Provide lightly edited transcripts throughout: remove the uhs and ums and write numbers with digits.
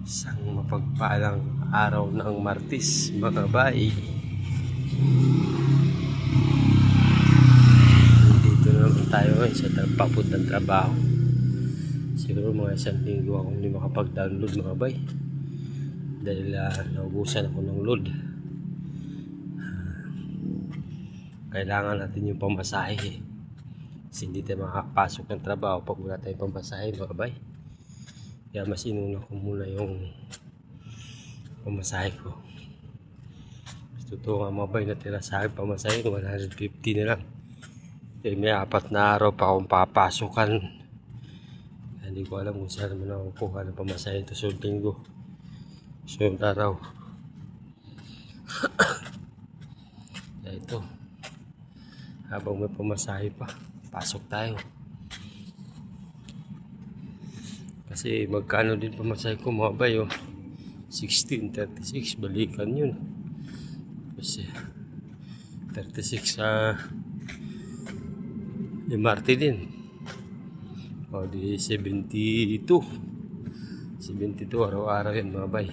Isang mapagpalang araw ng Martes, mga bay. Dito na naman tayo ngayon sa papuntang trabaho. Siguro mga isang linggo akong hindi makapag-download, mga bay, dahil naubusan ako ng load. Kailangan natin yung pamasahe kasi hindi tayo makakapasok ng trabaho pag wala tayong pamasahe, mga bay. Kaya mas inuna ko muna yung pamasahe ko. Totoo nga, mga bay, natira sa akin pamasahe 150 na lang. Eh, may 4 na araw pa akong papasukan. Hindi ko alam kung saan naman ako kuha ng pamasahe ito sa linggo. So yung araw. Kaya ito, habang may pamasahe pa, pasok tayo. Kasi magkano din pamasahe ko, mga bay, 16.36, balikan yun. Kasi 36 sa MRT din. O di 72 araw-araw yan, mga bay.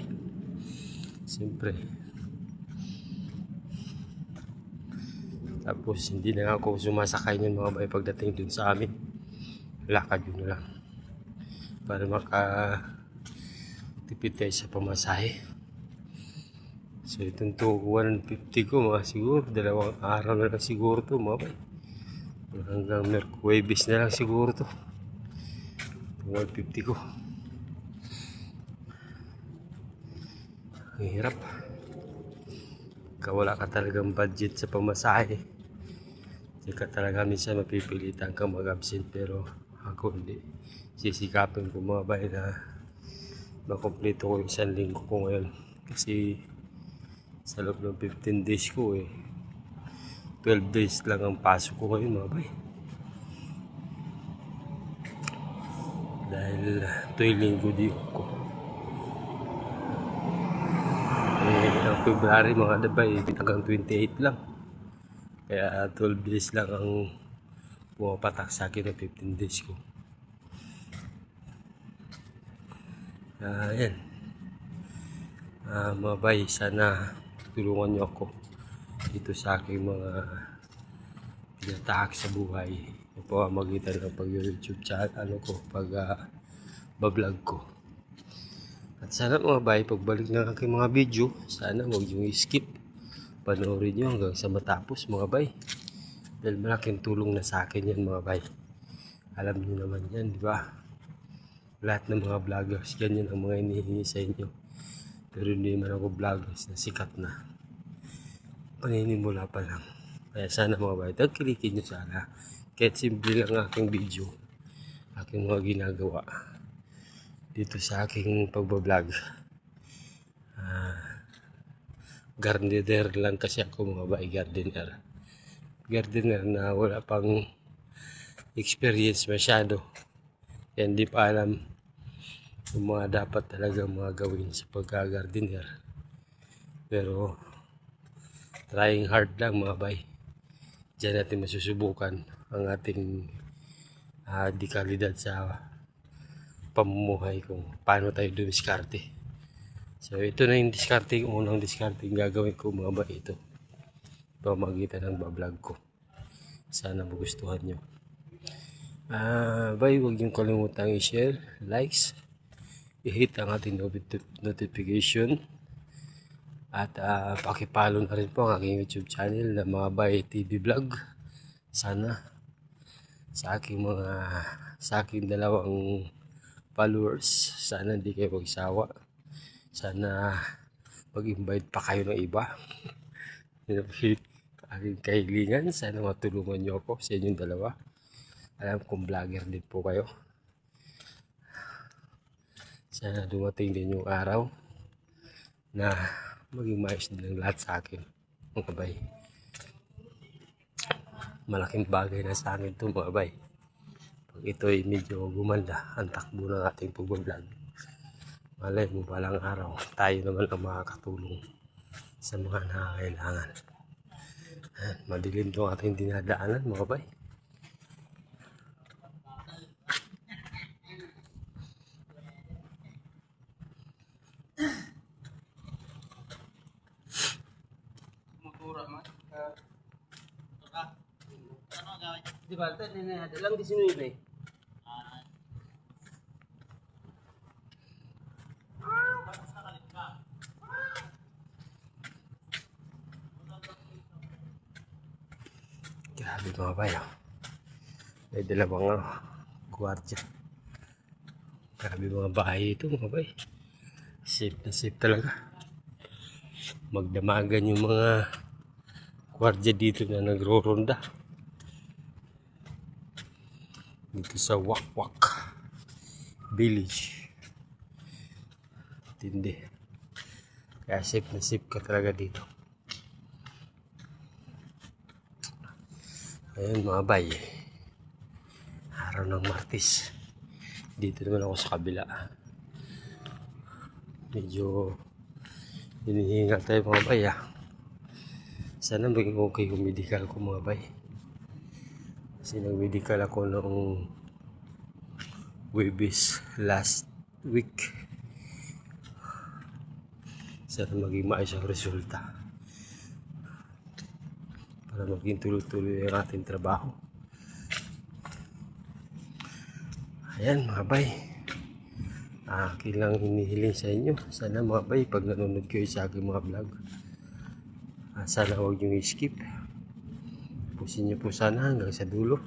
Siyempre. Tapos hindi na ako sumasakay niyan, mga bay, pagdating dun sa amin. Lakad yun na lang para makatipid tayo sa pamasahe. So itong 150 ko, mga siguro 2 araw na lang siguro to, mga bay. Hanggang Merkuwebes na lang siguro to 150 ko. Ang hirap wala ka talagang budget sa pamasahe. Hindi ka talaga minsan mapipilitan kang mag-absent, pero ako hindi. Sisikapin ko, mga bay, na makompleto ko yung 1 linggo ko ngayon. Kasi sa loob ng 15 days ko 12 days lang ang pasok ko ngayon, mga bay. Dahil ito yung linggo di ko. Ang February, mga bay, hanggang 28 lang. Kaya 12 days lang ang pumapatak sa akin ng 15 days ko. Yan. Mga bay, sana tulungan niyo ako dito sa aking mga tinatahak sa buhay. Ito po ang magitan ng pag-YouTube channel ko, pag-vlog ko. At sana, mga bay, pagbalik ng aking mga video, sana huwag nyo i-skip. Panoorin nyo hanggang sa matapos, mga bay. Dahil malaking tulong na sa akin yan, mga bay. Alam nyo naman yan, di ba? Lahat ng mga vloggers, ganyan ang mga hinihingi sa inyo. Pero hindi man ako vloggers na sikat na. Paninimula pa lang. Kaya sana, mga bay, tagkilikin nyo sana. Kahit simple lang aking video, aking mga ginagawa dito sa aking pagbablog. Gardener lang kasi ako, mga bay, gardener na wala pang experience masyado. Kaya hindi pa alam yung mga dapat talaga mga gawin sa pagka-gardener. Pero trying hard lang, mga bay. Diyan natin masusubukan ang ating dekalidad sa pamumuhay, kung paano tayo dumiskarte. So ito na yung diskarte, yung unang diskarte yung gagawin ko, mga bay. Ito pamagitan ng bablog ko. Sana magustuhan nyo. Bay, huwag nyo kalimutang i-share, likes, i-hit ang ating notification, at pakipalo na rin po ang aking YouTube channel na mga bay TV vlog. Sana sa aking 2 followers, sana hindi kayo magsawa. Sana mag-invite pa kayo ng iba. Aking kahilingan, sana matulungan nyo ako sa inyong 2. Alam kong vlogger din po kayo. Sana dumating din yung araw na maging maayos din ang lahat sa akin, mga bay. Malaking bagay na sa akin ito, mga bay. Pag ito ay medyo gumanda ang takbo ng ating pag-vlog, malay mo balang araw tayo naman ang makakatulong sa mga nangangailangan. Madilim itong ating dinadaanan, mga bay. Balta, dalang 19. Grabe mga bay, oh. May dalawang gwardiya. Grabe mga bahay ito mga bay. Safe na safe talaga. Magdamagan yung mga gwardiya dito na nagro-ronda. Dito sa Wakwak Village. Tindi. Kaya safe na safe ka talaga dito. Ayan mga bay, araw ng Martes. Dito naman ako sa kabila. Medyo hinihingal tayo mga bay, ah. Sana maging okay yung medical ko mga bay. Kasi nag-medical ako noong Webis last week. Sana maging maayos ang resulta para maging tuloy-tuloy ang ating trabaho. Ayan mga bay, akin lang hinihiling sa inyo. Sana mga bay, pag nanonood kayo sa aking mga vlog, sana huwag nyo i-skip. Pusin nyo po sana hanggang sa dulo.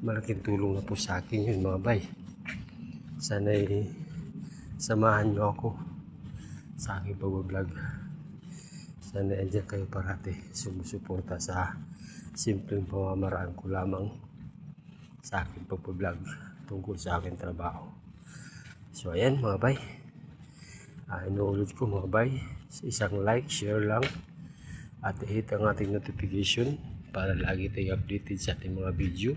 Malaking tulong na po sa akin yun mga bay. Sana samahan nyo ako sa aking pag-vlog. Sana andyan kayo parati sumusuporta sa simpleng pamamaraan ko lamang sa aking pag-vlog tungkol sa aking trabaho. So ayan mga bay, inuulit ko mga bay, isang like, share lang at hit ang ating notification para lagi tayo updated sa ating mga video.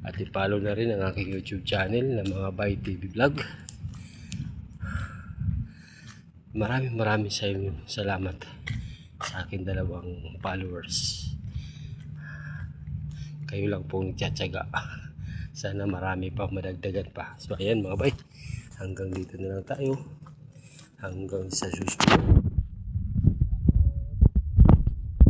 At i-follow na rin ang aking YouTube channel na mga Bay TV Vlog. Maraming sa inyo salamat sa akin dalawang followers. Kayo lang pong nagtsatsaga. Sana marami pa, madagdagan pa. So ayan mga bay, hanggang dito na lang tayo. Hanggang sa susunod.